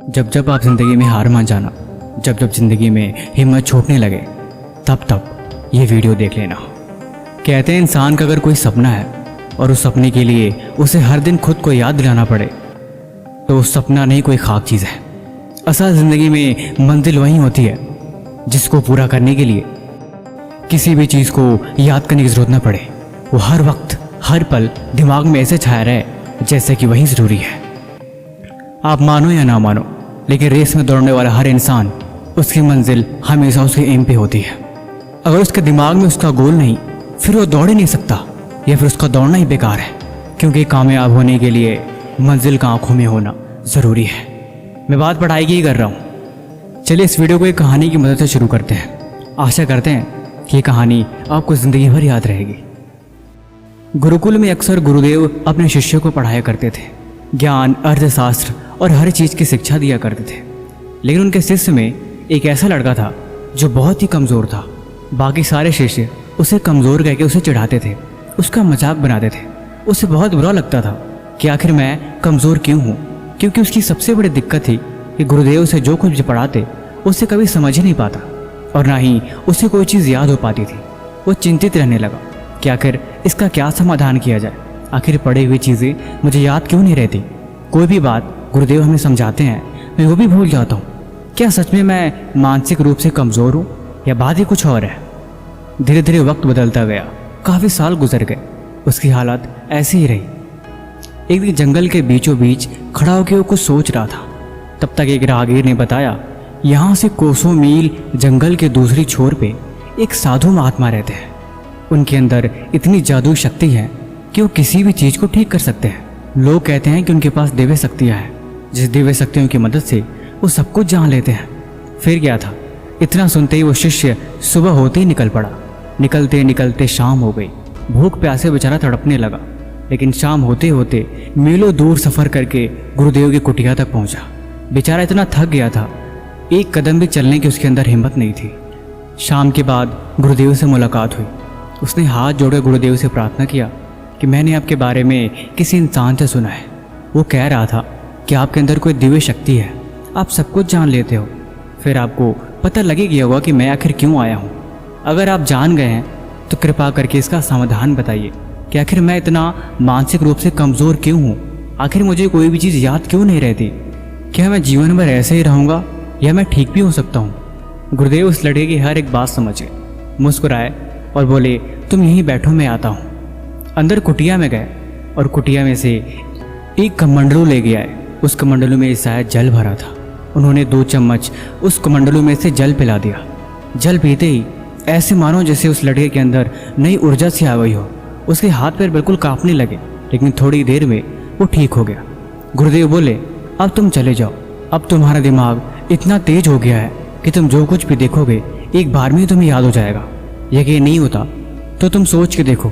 जब जब आप ज़िंदगी में हार मान जाना, जब जब ज़िंदगी में हिम्मत छूटने लगे, तब तब ये वीडियो देख लेना। कहते हैं इंसान का अगर कोई सपना है और उस सपने के लिए उसे हर दिन खुद को याद दिलाना पड़े तो उस सपना नहीं कोई खाक चीज़ है। असल ज़िंदगी में मंजिल वही होती है जिसको पूरा करने के लिए किसी भी चीज़ को याद करने की ज़रूरत न पड़े। वो हर वक्त हर पल दिमाग में ऐसे छाया रहे जैसे कि वही ज़रूरी है। आप मानो या ना मानो, लेकिन रेस में दौड़ने वाला हर इंसान उसकी मंजिल हमेशा उसके एम पे होती है। अगर उसके दिमाग में उसका गोल नहीं, फिर वो दौड़ ही नहीं सकता, या फिर उसका दौड़ना ही बेकार है। क्योंकि कामयाब होने के लिए मंजिल का आंखों में होना ज़रूरी है। मैं बात पढ़ाई की ही कर रहा हूँ। चलिए इस वीडियो को एक कहानी की मदद से शुरू करते हैं। आशा करते हैं कि ये कहानी आपको ज़िंदगी भर याद रहेगी। गुरुकुल में अक्सर गुरुदेव अपने शिष्यों को पढ़ाया करते थे, ज्ञान, अर्थशास्त्र और हर चीज़ की शिक्षा दिया करते थे। लेकिन उनके शिष्य में एक ऐसा लड़का था जो बहुत ही कमज़ोर था। बाकी सारे शिष्य उसे कमज़ोर कह के उसे चिढ़ाते थे, उसका मजाक बनाते थे। उसे बहुत बुरा लगता था कि आखिर मैं कमज़ोर क्यों हूँ, क्योंकि उसकी सबसे बड़ी दिक्कत थी कि गुरुदेव से जो कुछ भी पढ़ाते उसे कभी समझ ही नहीं पाता और ना ही उसे कोई चीज़ याद हो पाती थी। वो चिंतित रहने लगा कि आखिर इसका क्या समाधान किया जाए। आखिर पढ़ी हुई चीज़ें मुझे याद क्यों नहीं रहती। कोई भी बात गुरुदेव हमें समझाते हैं मैं वो भी भूल जाता हूँ। क्या सच में मैं मानसिक रूप से कमज़ोर हूँ या बात ही कुछ और है। धीरे धीरे वक्त बदलता गया, काफ़ी साल गुजर गए। उसकी हालत ऐसी ही रही। एक दिन जंगल के बीचों बीच खड़ा होकर वो कुछ सोच रहा था। तब तक एक राहगीर ने बताया, यहाँ से कोसों मील जंगल के दूसरी छोर पे एक साधु महात्मा रहते हैं। उनके अंदर इतनी जादुई शक्ति है कि वो किसी भी चीज़ को ठीक कर सकते हैं। लोग कहते हैं कि उनके पास दिव्य शक्तियाँ हैं, जिस दिव्य शक्तियों की मदद से वो सब कुछ जान लेते हैं। फिर क्या था, इतना सुनते ही वो शिष्य सुबह होते ही निकल पड़ा। निकलते निकलते शाम हो गई। भूख प्यासे बेचारा तड़पने लगा। लेकिन शाम होते होते मीलों दूर सफ़र करके गुरुदेव की कुटिया तक पहुंचा। बेचारा इतना थक गया था, एक कदम भी चलने की उसके अंदर हिम्मत नहीं थी। शाम के बाद गुरुदेव से मुलाकात हुई। उसने हाथ जोड़कर गुरुदेव से प्रार्थना किया कि मैंने आपके बारे में किसी इंसान से सुना है। वो कह रहा था कि आपके अंदर कोई दिव्य शक्ति है, आप सब कुछ जान लेते हो। फिर आपको पता लग ही गया होगा कि मैं आखिर क्यों आया हूँ। अगर आप जान गए हैं तो कृपा करके इसका समाधान बताइए कि आखिर मैं इतना मानसिक रूप से कमज़ोर क्यों हूँ। आखिर मुझे कोई भी चीज़ याद क्यों नहीं रहती। क्या मैं जीवन भर ऐसे ही रहूँगा या मैं ठीक भी हो सकता हूँ। गुरुदेव उस लड़के की हर एक बात समझे, मुस्कुराए और बोले, तुम यहीं बैठो, मैं आता हूँ। अंदर कुटिया में गए और कुटिया में से एक कमंडलू ले गया है। उस कमंडलू में शायद जल भरा था। उन्होंने 2 चम्मच उस कमंडलू में से जल पिला दिया। जल पीते ही ऐसे मानो जैसे उस लड़के के अंदर नई ऊर्जा सी आ गई हो। उसके हाथ पैर बिल्कुल कांपने लगे, लेकिन थोड़ी देर में वो ठीक हो गया। गुरुदेव बोले, अब तुम चले जाओ। अब तुम्हारा दिमाग इतना तेज हो गया है कि तुम जो कुछ भी देखोगे एक बार में ही तुम्हें याद हो जाएगा। यकीन नहीं होता तो तुम सोच के देखो,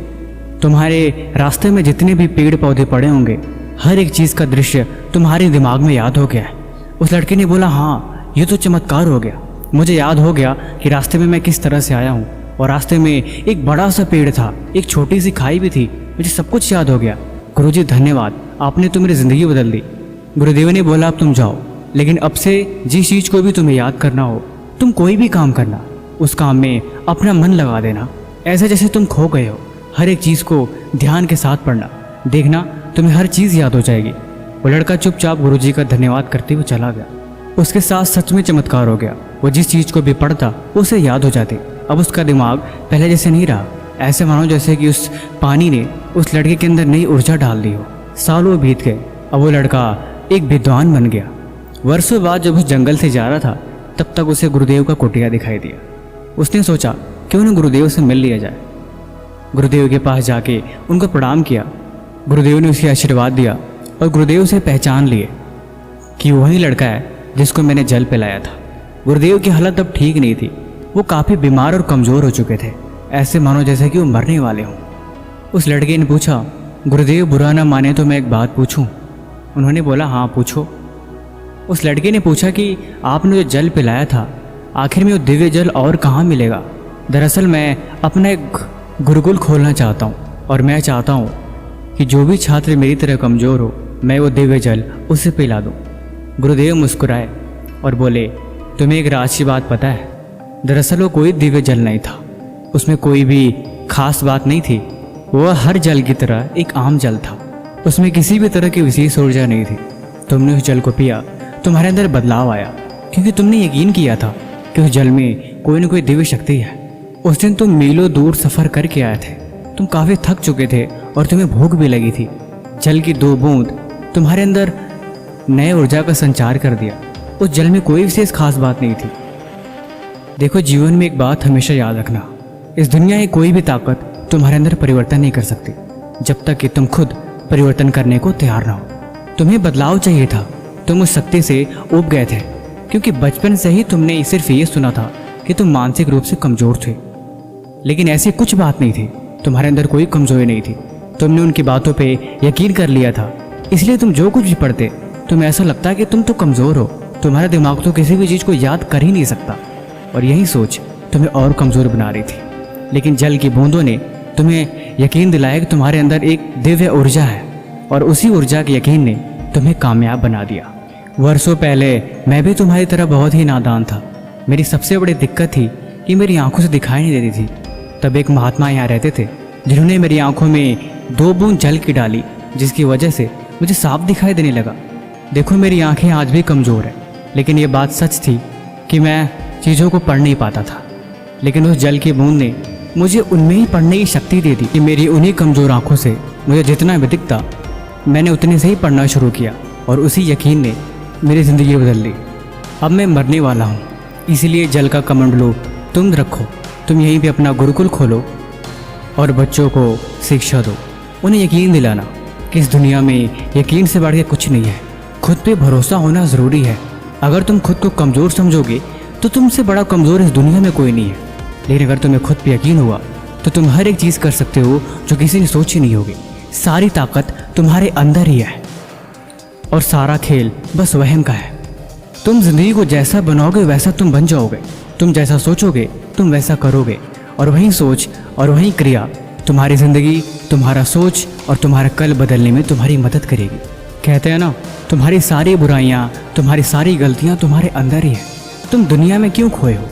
तुम्हारे रास्ते में जितने भी पेड़ पौधे पड़े होंगे, हर एक चीज़ का दृश्य तुम्हारे दिमाग में याद हो गया है। उस लड़के ने बोला, हाँ ये तो चमत्कार हो गया। मुझे याद हो गया कि रास्ते में मैं किस तरह से आया हूँ, और रास्ते में एक बड़ा सा पेड़ था, एक छोटी सी खाई भी थी। मुझे सब कुछ याद हो गया। गुरुजी धन्यवाद, आपने तो मेरी ज़िंदगी बदल दी। गुरुदेव ने बोला, अब तुम जाओ, लेकिन अब से जिस चीज़ को भी तुम्हें याद करना हो, तुम कोई भी काम करना, उस काम में अपना मन लगा देना, ऐसे जैसे तुम खो गए हो। हर एक चीज़ को ध्यान के साथ पढ़ना, देखना तुम्हें हर चीज़ याद हो जाएगी। वो लड़का चुपचाप गुरुजी का धन्यवाद करते हुए चला गया। उसके साथ सच में चमत्कार हो गया। वो जिस चीज़ को भी पढ़ता उसे याद हो जाती। अब उसका दिमाग पहले जैसे नहीं रहा। ऐसे मानो जैसे कि उस पानी ने उस लड़के के अंदर नई ऊर्जा डाल दी हो। सालों बीत गए। अब वो लड़का एक विद्वान बन गया। वर्षों बाद जब उस जंगल से जा रहा था, तब तक उसे गुरुदेव का कुटिया दिखाई दिया। उसने सोचा क्यों न गुरुदेव से मिल लिया जाए। गुरुदेव के पास जाके उनको प्रणाम किया। गुरुदेव ने उसे आशीर्वाद दिया और गुरुदेव से पहचान लिए कि वही लड़का है जिसको मैंने जल पिलाया था। गुरुदेव की हालत अब ठीक नहीं थी। वो काफ़ी बीमार और कमज़ोर हो चुके थे, ऐसे मानो जैसे कि वो मरने वाले हों। उस लड़के ने पूछा, गुरुदेव बुरा ना माने तो मैं एक बात पूछूं? उन्होंने बोला, हाँ पूछो। उस लड़के ने पूछा कि आपने जो जल पिलाया था, आखिर में वो दिव्य जल और कहाँ मिलेगा? दरअसल मैं अपना एक गुरुकुल खोलना चाहता हूँ और मैं चाहता हूँ कि जो भी छात्र मेरी तरह कमज़ोर हो, मैं वो दिव्य जल उसे पिला दूँ। गुरुदेव मुस्कुराए और बोले, तुम्हें एक राज की बात पता है? दरअसल वो कोई दिव्य जल नहीं था, उसमें कोई भी खास बात नहीं थी। वह हर जल की तरह एक आम जल था, उसमें किसी भी तरह की विशेष ऊर्जा नहीं थी। तुमने उस जल को पिया, तुम्हारे अंदर बदलाव आया, क्योंकि तुमने यकीन किया था कि उस जल में कोई न कोई दिव्य शक्ति है। उस दिन तुम मीलों दूर सफ़र करके आए थे, तुम काफ़ी थक चुके थे और तुम्हें भूख भी लगी थी। जल की 2 बूंद तुम्हारे अंदर नए ऊर्जा का संचार कर दिया। उस जल में कोई विशेष खास बात नहीं थी। देखो, जीवन में एक बात हमेशा याद रखना, इस दुनिया की कोई भी ताकत तुम्हारे अंदर परिवर्तन नहीं कर सकती जब तक कि तुम खुद परिवर्तन करने को तैयार ना हो। तुम्हें बदलाव चाहिए था, तुम उस शक्ति से ऊब गए थे, क्योंकि बचपन से ही तुमने सिर्फ ये सुना था कि तुम मानसिक रूप से कमज़ोर थे। लेकिन ऐसी कुछ बात नहीं थी, तुम्हारे अंदर कोई कमज़ोरी नहीं थी। तुमने उनकी बातों पे यकीन कर लिया था, इसलिए तुम जो कुछ भी पढ़ते तुम्हें ऐसा लगता कि तुम तो कमज़ोर हो। तुम्हारा दिमाग तो किसी भी चीज़ को याद कर ही नहीं सकता, और यही सोच तुम्हें और कमज़ोर बना रही थी। लेकिन जल की बूंदों ने तुम्हें यकीन दिलाया कि तुम्हारे अंदर एक दिव्य ऊर्जा है, और उसी ऊर्जा के यकीन ने तुम्हें कामयाब बना दिया। वर्षों पहले मैं भी तुम्हारी तरह बहुत ही नादान था। मेरी सबसे बड़ी दिक्कत थी कि मेरी आंखों से दिखाई नहीं देती थी। तब एक महात्मा यहाँ रहते थे जिन्होंने मेरी आंखों में 2 बूंद जल की डाली, जिसकी वजह से मुझे साफ दिखाई देने लगा। देखो, मेरी आंखें आज भी कमज़ोर हैं, लेकिन ये बात सच थी कि मैं चीज़ों को पढ़ नहीं पाता था। लेकिन उस जल की बूंद ने मुझे उनमें ही पढ़ने की शक्ति दे दी कि मेरी उन्हीं कमज़ोर आंखों से मुझे जितना भी दिखता, मैंने उतने से ही पढ़ना शुरू किया, और उसी यकीन ने मेरी ज़िंदगी बदल दी। अब मैं मरने वाला हूँ, इसीलिए जल का कमंडलू तुम रखो। तुम यहीं पे अपना गुरुकुल खोलो और बच्चों को शिक्षा दो। उन्हें यकीन दिलाना कि इस दुनिया में यकीन से बढ़ के कुछ नहीं है। खुद पे भरोसा होना ज़रूरी है। अगर तुम खुद को कमज़ोर समझोगे तो तुमसे बड़ा कमज़ोर इस दुनिया में कोई नहीं है। लेकिन अगर तुम्हें खुद पे यकीन हुआ तो तुम हर एक चीज़ कर सकते हो जो किसी ने सोची नहीं होगी। सारी ताकत तुम्हारे अंदर ही है, और सारा खेल बस वहम का है। तुम ज़िंदगी को जैसा बनाओगे वैसा तुम बन जाओगे। तुम जैसा सोचोगे तुम वैसा करोगे, और वही सोच और वही क्रिया तुम्हारी ज़िंदगी, तुम्हारा सोच और तुम्हारा कल बदलने में तुम्हारी मदद करेगी। कहते हैं ना, तुम्हारी सारी बुराइयाँ, तुम्हारी सारी गलतियाँ तुम्हारे अंदर ही है। तुम दुनिया में क्यों खोए हो?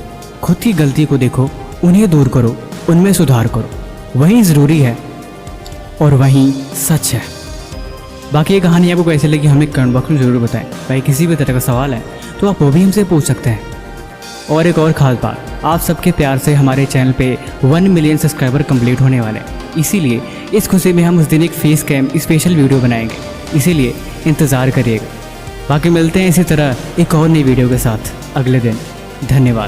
खुद की गलती को देखो, उन्हें दूर करो, उनमें सुधार करो। वही ज़रूरी है और वही सच है। बाकी ये कहानी आपको कैसे लगी हमें कमेंट बॉक्स में ज़रूर बताएं। भाई किसी भी तरह का सवाल है तो आप वो भी हमसे पूछ सकते हैं। और एक और ख़ास बात, आप सबके प्यार से हमारे चैनल पे 1 मिलियन सब्सक्राइबर कंप्लीट होने वाले हैं, इसीलिए इस खुशी में हम उस दिन एक फेस कैम स्पेशल वीडियो बनाएंगे, इसीलिए इंतज़ार करिएगा। बाकी मिलते हैं इसी तरह एक और नई वीडियो के साथ अगले दिन। धन्यवाद।